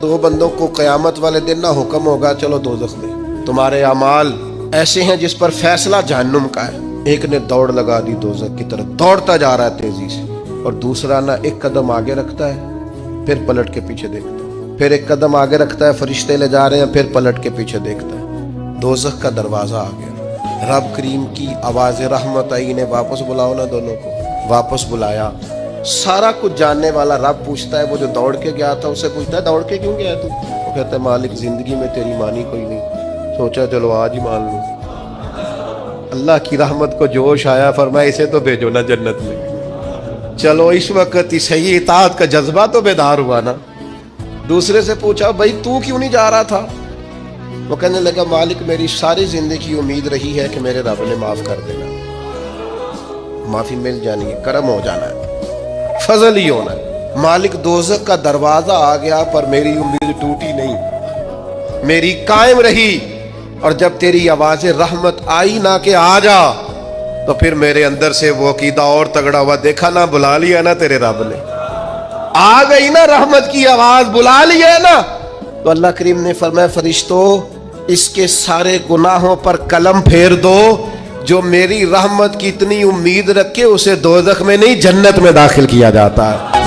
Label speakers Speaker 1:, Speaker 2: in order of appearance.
Speaker 1: दो बंदों को क़यामत वाले दिन ना हुक्म होगा चलो दोज़ख में। तुम्हारे अमाल ऐसे हैं जिस पर फैसला जहन्नुम का है। एक ने दौड़ लगा दी दोज़ख की तरफ, दौड़ता जा रहा है तेजी से, और दूसरा ना एक कदम आगे रखता है फिर पलट के पीछे देखता है, फिर एक कदम आगे रखता है, फरिश्ते ले जा रहे हैं, फिर पलट के पीछे देखता है। दोज़ख का दरवाजा आ गया। रब करीम की आवाज़ रहमत आई, इन्हें वापस बुलाओ ना। दोनों को वापस बुलाया। सारा कुछ जानने वाला रब पूछता है, वो जो दौड़ के गया था उससे पूछता है दौड़ के क्यों गया तू? वो कहता है मालिक जिंदगी में तेरी मानी कोई नहीं, सोचा चलो आज ही मान लूं। अल्लाह की रहमत को जोश आया, फरमाया इसे तो भेजो ना जन्नत में। चलो इस वक्त ही सही इताअत का जज्बा तो बेदार हुआ ना। दूसरे से पूछा भाई तू क्यों नहीं जा रहा था? वो कहने लगा मालिक मेरी सारी जिंदगी उम्मीद रही है कि मेरे रब ने माफ कर देना, माफी मिल जानी है, करम हो जाना है, फजल ही होना है। मालिक दोज़ख का दरवाजा आ गया पर मेरी उम्मीद टूटी नहीं, मेरी कायम रही। और जब तेरी आवाज़ रहमत आई ना कि आ जा, तो फिर मेरे अंदर से वो अकीदा और तगड़ा हुआ। देखा ना, बुला लिया ना तेरे रब ने, आ गई ना रहमत की आवाज, बुला लिया ना। तो अल्लाह करीम ने फरमाया फरिश्तों इसके सारे गुनाहों पर कलम फेर दो, जो मेरी रहमत की इतनी उम्मीद रखे उसे दोज़ख में नहीं जन्नत में दाखिल किया जाता है।